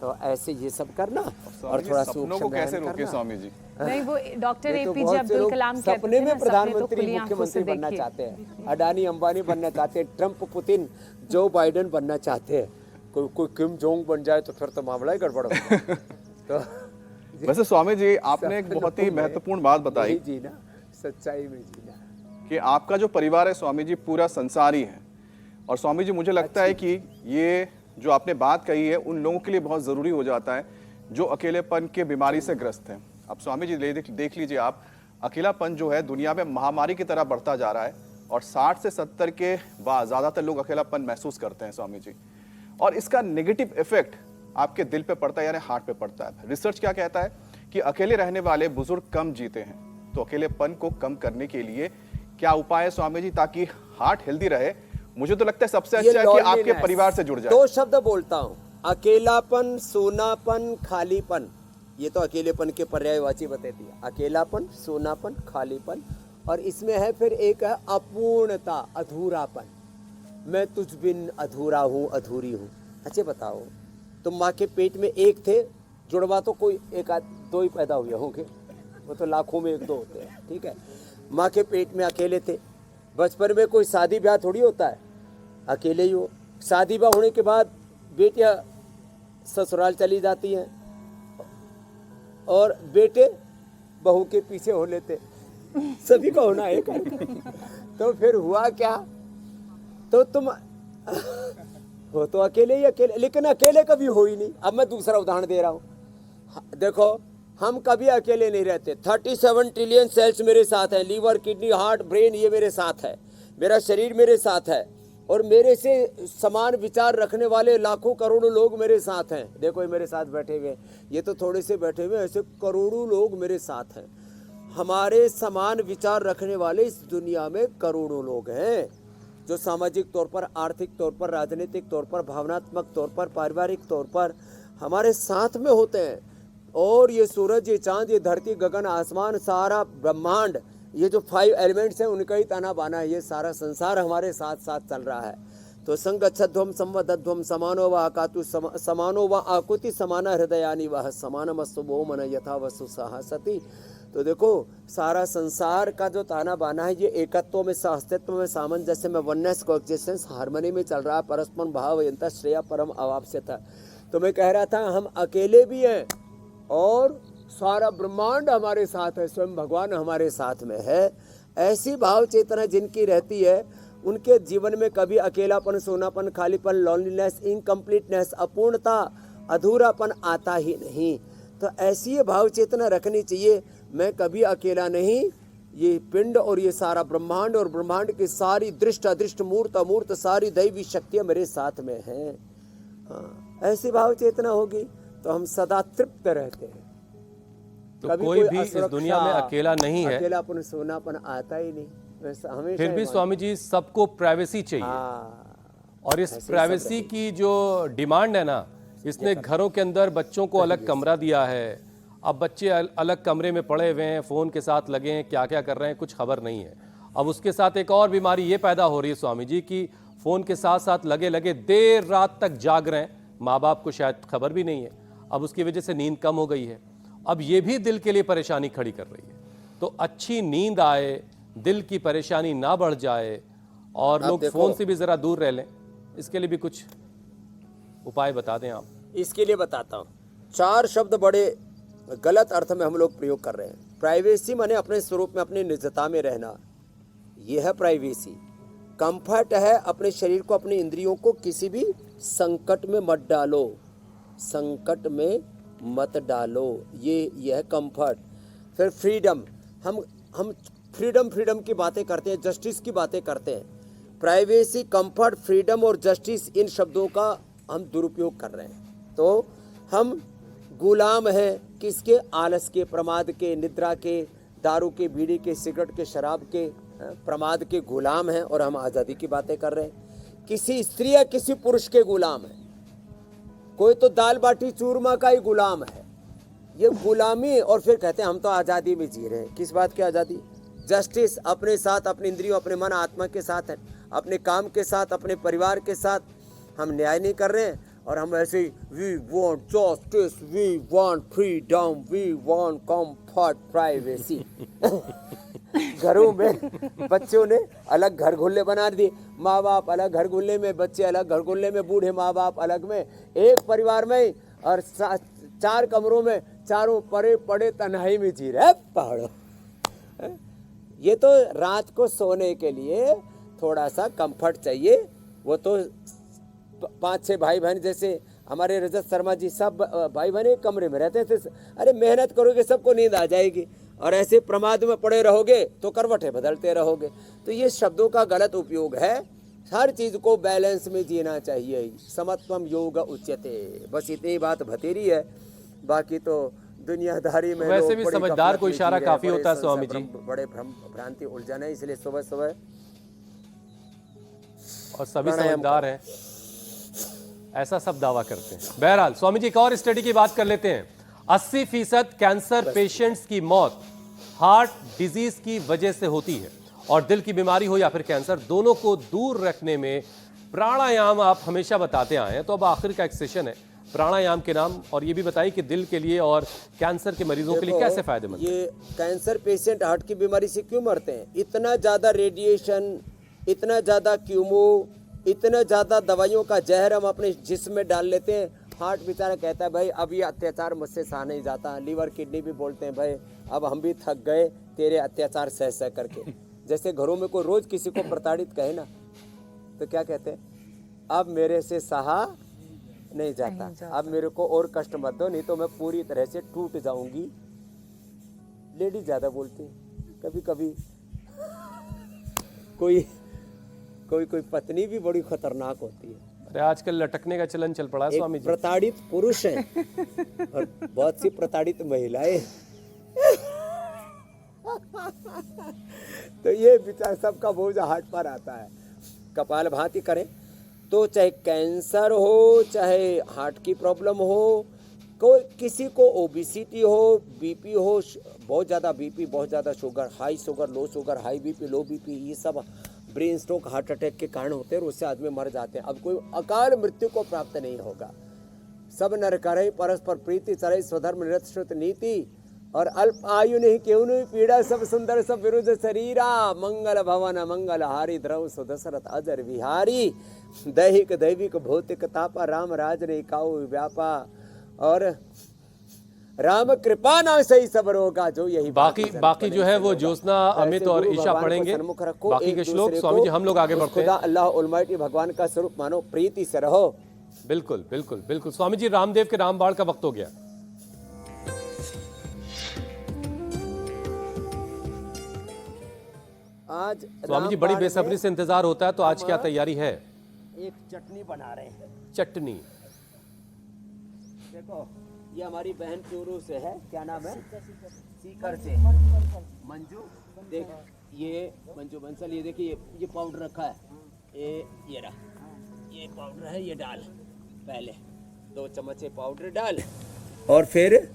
तो ऐसे ये सब करना और थोड़ा सपनों को कैसे रोके स्वामी जी? नहीं, वो डॉक्टर ये तो एपीजे बहुत से अब्दुल लोग कलाम कहते सपने थे में ना, प्रधानमंत्री खुली आंखों से मुख्यमंत्री बनना देखिए। चाहते हैं, अडानी अंबानी बनना चाहते हैं, ट्रम्प पुतिन जो बाइडेन बनना चाहते हैं, कोई किम जोंग बन जाए तो फिर तो मामला ही गड़बड़ होगा। तो वैसे स्वामी जी आपने एक बहुत ही महत्वपूर्ण बात बताई जी ना, सच्चाई में जीना कि आपका जो परिवार है स्वामी जी पूरा संसारी है। और स्वामी जी मुझे लगता है कि ये जो आपने बात कही है उन लोगों के लिए बहुत ज़रूरी हो जाता है जो अकेलेपन के बीमारी से ग्रस्त हैं। अब स्वामी जी देख लीजिए आप, अकेलापन जो है दुनिया में महामारी की तरह बढ़ता जा रहा है और 60 से 70 के बाद ज़्यादातर लोग अकेलापन महसूस करते हैं स्वामी जी, और इसका नेगेटिव इफेक्ट आपके दिल पे पड़ता है, यानी हार्ट पे पड़ता है। रिसर्च क्या कहता है कि अकेले रहने वाले बुजुर्ग कम जीते हैं। तो अकेलेपन को कम करने के लिए क्या उपाय है स्वामी जी ताकि हार्ट हेल्दी रहे? मुझे तो लगता है सबसे अच्छा है कि आपके परिवार से जुड़ जाए। 2 शब्द बोलता हूँ, अकेलापन, सोनापन, खालीपन। ये तो अकेलेपन के पर्यायवाची बता दिया, अकेलापन, सोनापन, खालीपन। और इसमें है फिर एक है अपूर्णता, अधूरापन। मैं तुझ बिन अधूरा हूँ, अधूरी हूँ। अच्छा बताओ, तुम माँ के पेट में एक थे, जुड़वा तो कोई 1-2 ही पैदा हुए होंगे, वो तो लाखों में 1-2 होते हैं, ठीक है। माँ के पेट में अकेले थे, बचपन में कोई शादी ब्याह थोड़ी होता है, अकेले ही हो। शादी ब्याह होने के बाद बेटियां ससुराल चली जाती हैं और बेटे बहू के पीछे हो लेते, सभी का होना है। तो फिर हुआ क्या, तो तुम हो तो अकेले ही अकेले, लेकिन अकेले कभी हो ही नहीं। अब मैं दूसरा उदाहरण दे रहा हूँ, देखो हम कभी अकेले नहीं रहते। 37 ट्रिलियन सेल्स मेरे साथ हैं, लीवर, किडनी, हार्ट, ब्रेन, ये मेरे साथ है, मेरा शरीर मेरे साथ है, और मेरे से समान विचार रखने वाले लाखों करोड़ों लोग मेरे साथ हैं। देखो ये मेरे साथ बैठे हुए, ये तो थोड़े से बैठे हुए, ऐसे करोड़ों लोग मेरे साथ हैं। हमारे समान विचार रखने वाले इस दुनिया में करोड़ों लोग हैं, जो सामाजिक तौर पर, आर्थिक तौर पर, राजनीतिक तौर पर, भावनात्मक तौर पर, पारिवारिक तौर पर हमारे साथ में होते हैं। और ये सूरज, ये चांद, ये धरती, गगन, आसमान, सारा ब्रह्मांड, ये जो 5 एलिमेंट्स हैं उनका ही ताना बाना है, ये सारा संसार हमारे साथ साथ चल रहा है। तो संगच्छध्वम संवदध्वम समानो व आकातु समानो व आकुति समाना हृदयानि वह समानमस्तु भो मन यथा वस्तु सहसति। तो देखो सारा संसार का जो ताना बाना है ये एकत्व में, सहअस्तित्व में, सामंजस्य में, वननेस, कोएग्जिस्टेंस, हार्मनी में चल रहा है। परस्पर भाव यंता श्रेया परम अवाप्स्यता। तो मैं कह रहा था हम अकेले भी हैं और सारा ब्रह्मांड हमारे साथ है, स्वयं भगवान हमारे साथ में है। ऐसी भाव चेतना जिनकी रहती है उनके जीवन में कभी अकेलापन, सोनापन, खालीपन, लॉनलीनेस, इनकम्प्लीटनेस, अपूर्णता, अधूरापन आता ही नहीं। तो ऐसी ये भाव चेतना रखनी चाहिए, मैं कभी अकेला नहीं, ये पिंड और ये सारा ब्रह्मांड और ब्रह्मांड की सारी दृष्ट अदृष्ट मूर्त अमूर्त सारी दैवी शक्तियाँ मेरे साथ में हैं। हाँ, ऐसी भाव चेतना होगी तो हम सदा तृप्त रहते हैं। तो कोई भी इस दुनिया में अकेला नहीं है, अकेलापन, सोनापन आता ही नहीं। हमेशा फिर भी स्वामी जी सबको प्राइवेसी चाहिए। और इस प्राइवेसी की जो डिमांड है ना, इसने घरों के अंदर बच्चों को अलग कमरा दिया है। अब बच्चे अलग कमरे में पड़े हुए हैं, फ़ोन के साथ लगे हैं, क्या क्या कर रहे हैं कुछ खबर नहीं है। अब उसके साथ एक और बीमारी ये पैदा हो रही है स्वामी जी कि फ़ोन के साथ साथ लगे लगे देर रात तक जाग रहे हैं, माँ बाप को शायद खबर भी नहीं है। अब उसकी वजह से नींद कम हो गई है, अब ये भी दिल के लिए परेशानी खड़ी कर रही है। तो अच्छी नींद आए, दिल की परेशानी ना बढ़ जाए और लोग फ़ोन से भी ज़रा दूर रह लें, इसके लिए भी कुछ उपाय बता दें आप। इसके लिए बताता हूँ। 4 शब्द बड़े गलत अर्थ में हम लोग प्रयोग कर रहे हैं। प्राइवेसी माने अपने स्वरूप में, अपनी निजता में रहना, यह है प्राइवेसी। कंफर्ट है अपने शरीर को, अपनी इंद्रियों को किसी भी संकट में मत डालो, संकट में मत डालो, ये है कंफर्ट। फिर फ्रीडम, हम फ्रीडम की बातें करते हैं, जस्टिस की बातें करते हैं। प्राइवेसी, कंफर्ट, फ्रीडम और जस्टिस, इन शब्दों का हम दुरुपयोग कर रहे हैं। तो हम गुलाम हैं किसके? आलस के, प्रमाद के, निद्रा के, दारू के, बीड़ी के, सिगरेट के, शराब के, प्रमाद के गुलाम हैं, और हम आज़ादी की बातें कर रहे हैं। किसी स्त्री या किसी पुरुष के गुलाम है। कोई तो दाल बाटी चूरमा का ही गुलाम है। ये गुलामी, और फिर कहते हैं हम तो आज़ादी में जी रहे हैं। किस बात की आज़ादी? जस्टिस, अपने साथ, अपनी इंद्रियों, अपने मन आत्मा के साथ है, अपने काम के साथ, अपने परिवार के साथ हम न्याय नहीं कर रहे हैं, और हम ऐसे ही we want justice, we want freedom, we want comfort, privacy. घरों में बच्चों ने अलग घर गुल्ले बना दिए, माँ बाप अलग घर गुल्ले में, बच्चे अलग घर गुल्ले में, बूढ़े माँ बाप अलग में, एक परिवार में, और 4 कमरों में चारों परे पड़े तन्हाई में जी रहे पहाड़ों। ये तो रात को सोने के लिए थोड़ा सा कंफर्ट चाहिए। वो तो 5-6 भाई बहन, जैसे हमारे रजत शर्मा जी, सब भाई बहन एक कमरे में रहते थे। अरे मेहनत करोगे सबको नींद आ जाएगी, और ऐसे प्रमाद में पड़े रहोगे तो करवटें बदलते रहोगे। तो ये शब्दों का गलत उपयोग है। हर चीज को बैलेंस में जीना चाहिए। समत्वम योग उच्यते। बस इतनी बात भतेरी है, बाकी तो दुनियादारी में वैसे भी समझदार को इशारा काफी होता है स्वामी जी। बड़े भ्रांति उलझन है, इसलिए सुबह सुबह और सभी समझदार हैं ऐसा सब दावा करते हैं। बहरहाल स्वामी जी, एक और स्टडी की बात कर लेते हैं। 80% कैंसर पेशेंट्स की मौत हार्ट डिजीज की वजह से होती है, और दिल की बीमारी हो या फिर कैंसर, दोनों को दूर रखने में प्राणायाम आप हमेशा बताते आए हैं। तो अब आखिर का एक सेशन है प्राणायाम के नाम, और ये भी बताइए कि दिल के लिए और कैंसर के मरीजों के लिए कैसे फायदेमंद है। ये कैंसर पेशेंट हार्ट की बीमारी से क्यों मरते हैं? इतना ज्यादा रेडिएशन, इतना ज्यादा कीमो, इतना ज्यादा दवाइयों का जहर हम अपने जिस्म में डाल लेते हैं। हार्ट बेचारा कहता है भाई अब ये अत्याचार मुझसे सहा नहीं जाता। लीवर, किडनी भी बोलते हैं भाई अब हम भी थक गए तेरे अत्याचार सह सह करके। जैसे घरों में कोई रोज किसी को प्रताड़ित कहे ना, तो क्या कहते हैं? अब मेरे से सहा नहीं जाता, अब मेरे को और कष्ट मत दो, नहीं तो मैं पूरी तरह से टूट जाऊंगी। लेडीज ज्यादा बोलती हैं। कभी कभी कोई पत्नी भी बड़ी खतरनाक होती है। अरे आजकल लटकने का चलन चल पड़ा है स्वामी जी। प्रताड़ित पुरुष है और बहुत सी प्रताड़ित महिलाएं। तो ये विचार सबका बोझ हार्ट पर आता है। कपाल भांति करें तो चाहे कैंसर हो, चाहे हार्ट की प्रॉब्लम हो, कोई किसी को ओबेसिटी हो, बीपी हो, बहुत ज़्यादा बीपी, बहुत ज़्यादा sugar, high sugar, low sugar, high BP, लो बीपी, ये सब ब्रेन स्ट्रोक, हार्ट अटैक के कारण होते हैं और उससे आदमी मर जाते हैं। अब कोई अकाल मृत्यु को प्राप्त नहीं होगा। सब नर करई परस्पर प्रीति, चरई स्वधर्म निरत श्रुत नीति, और अल्प आयु नहीं क्यों नहीं पीड़ा, सब सुंदर सब विरुद्ध शरीरा, मंगल भवन मंगल हारी, द्रव सुदशरथ अजर विहारी, दैहिक दैविक भौतिक तापा, राम राज रे काऊ व्यापा, और राम कृपा ना सही सब रोगा जो यही। बाकी जो है वो ज्योत्सना, अमित और ईशा पढ़ेंगे बाकी के श्लोक। स्वामी जी हम लोग आगे बढ़ते हैं। अल्लाह ऑलमाइटी भगवान का स्वरूप मानो, प्रीति से रहो। बिल्कुल बिल्कुल बिल्कुल स्वामी जी, रामदेव के रामबाण का वक्त हो गया। आज स्वामी जी बड़ी बेसब्री से इंतजार होता है, तो आज क्या तैयारी है? एक चटनी बना रहे हैं। चटनी देखो, ये हमारी बहन चूरू से है, क्या नाम है? सीकर से मंजू। देख ये मंजू बंसल, ये देखिए ये पाउडर रखा है, ये रहा, ये पाउडर है, ये डाल, पहले 2 चम्मच पाउडर डाल, और फिर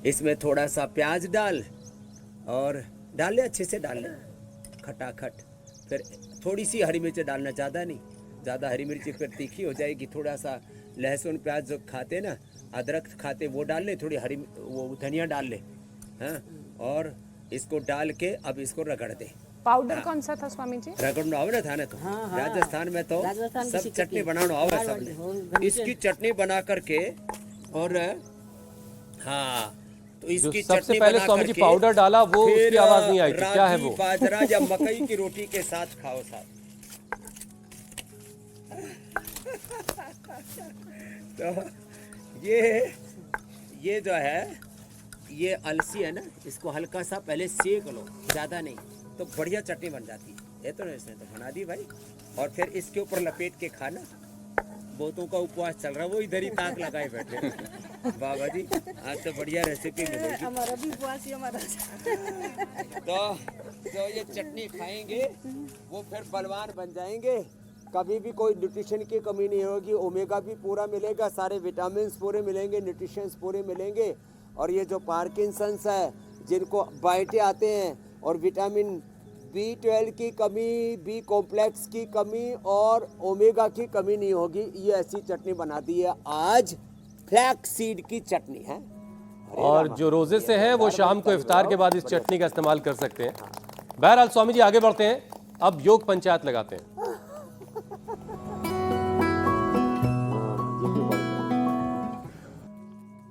इसमें थोड़ा सा प्याज डाल, और डाल ले, अच्छे से डाल ले खटाखट। फिर थोड़ी सी हरी मिर्च डालना, ज़्यादा नहीं, ज़्यादा हरी मिर्ची फिर तीखी हो जाएगी। थोड़ा सा लहसुन प्याज जो खाते ना, अदरक खाते, वो डाल ले, थोड़ी हरी वो धनिया डाल ले, हाँ, और इसको डाल के अब इसको रगड़ दे। पाउडर कौन सा था स्वामी जी? रगड़ना आवड़े था ना, तो राजस्थान में तो सब चटनी बनाना आवड़े सबने। इसकी चटनी बना करके, और हाँ, तो इसकी सबसे पहले स्वामी जी पाउडर डाला, वो उसकी आवाज नहीं आई थी, क्या है वो? बाजरा या मकई की रोटी के साथ खाओ साहब। तो ये जो है, ये अलसी है ना, इसको हल्का सा पहले सेक लो, ज़्यादा नहीं, तो बढ़िया चटनी बन जाती है। ये तो इसने तो बना दी भाई, और फिर इसके ऊपर लपेट के खाना। बहुतों का उपवास चल रहा है, वो इधर ही ताक लगाए बैठे। बाबा जी आज तो बढ़िया रेसिपी मिलेगी। हमारा भी उपवास ही हमारा। तो ये चटनी खाएंगे वो फिर बलवान बन जाएंगे, कभी भी कोई न्यूट्रिशन की कमी नहीं होगी, ओमेगा भी पूरा मिलेगा, सारे विटामिन पूरे मिलेंगे, न्यूट्रिशंस पूरे मिलेंगे। और ये जो पार्किंसंस है, जिनको बाइटे आते हैं और विटामिन B12 की कमी, B कॉम्प्लेक्स की कमी और ओमेगा की कमी नहीं होगी, ये ऐसी चटनी बना दी है आज। फ्लैक्स सीड की चटनी है। और जो रोजे से हैं वो शाम को इफ्तार के बाद इस चटनी का इस्तेमाल कर सकते हैं। बहरहाल स्वामी जी आगे बढ़ते हैं, अब योग पंचायत लगाते हैं।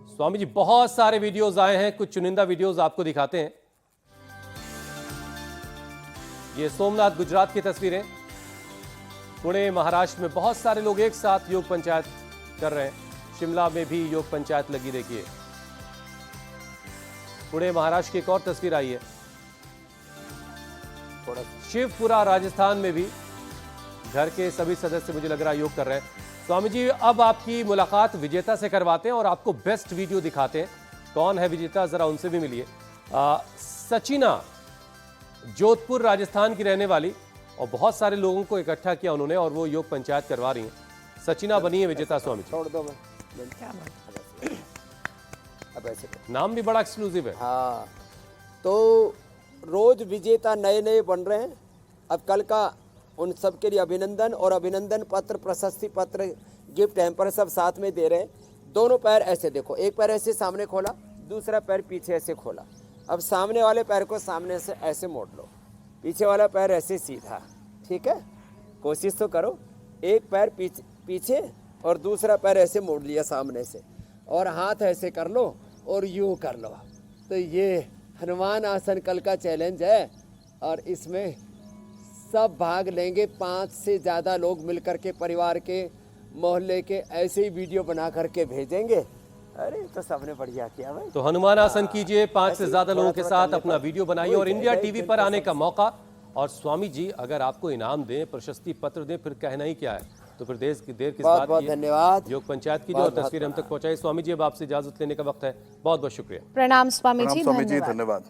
स्वामी जी बहुत सारे वीडियोस आए हैं, कुछ चुनिंदा वीडियोस आपको दिखाते हैं। ये सोमनाथ गुजरात की तस्वीरें, पुणे महाराष्ट्र में बहुत सारे लोग एक साथ योग पंचायत कर रहे हैं। शिमला में भी योग पंचायत लगी, देखिए पुणे महाराष्ट्र की एक और तस्वीर आई है। शिवपुरा राजस्थान में भी घर के सभी सदस्य मुझे लग रहा है योग कर रहे हैं। स्वामी जी अब आपकी मुलाकात विजेता से करवाते हैं और आपको बेस्ट वीडियो दिखाते हैं। कौन है विजेता, जरा उनसे भी मिलिए। सचिना जोधपुर राजस्थान की रहने वाली, और बहुत सारे लोगों को इकट्ठा किया उन्होंने और वो योग पंचायत करवा रही हैं। सचिना बनी है विजेता स्वामी जी। छोड़ दो मैं अब ऐसे नाम भी बड़ा एक्सक्लूसिव है। हाँ, तो रोज विजेता नए नए बन रहे हैं। अब कल का उन सब के लिए अभिनंदन, और अभिनंदन पत्र, प्रशस्ति पत्र, गिफ्ट हैम्पर सब साथ में दे रहे हैं। दोनों पैर ऐसे देखो, एक पैर ऐसे सामने खोला, दूसरा पैर पीछे ऐसे खोला। अब सामने वाले पैर को सामने से ऐसे मोड़ लो, पीछे वाला पैर ऐसे सीधा, ठीक है? कोशिश तो करो। एक पैर पीछे और दूसरा पैर ऐसे मोड़ लिया सामने से, और हाथ ऐसे कर लो और यूं कर लो। तो ये हनुमान आसन कल का चैलेंज है, और इसमें सब भाग लेंगे। 5 से ज़्यादा लोग मिलकर के, परिवार के, मोहल्ले के, ऐसे ही वीडियो बना करके भेजेंगे। अरे तो सबने बढ़िया किया भाई। तो हनुमान आसन कीजिए, 5 से ज्यादा लोगों के साथ अपना वीडियो बनाइए और इंडिया टीवी पर आने का मौका। और स्वामी जी अगर आपको इनाम दें, प्रशस्ति पत्र दें, फिर कहना ही क्या है। तो फिर देर किस बात की। बहुत धन्यवाद। योग पंचायत की जो तस्वीर हम तक पहुंचाई। स्वामी जी अब आपसे इजाजत लेने का वक्त है। बहुत बहुत शुक्रिया। प्रणाम स्वामी जी, धन्यवाद।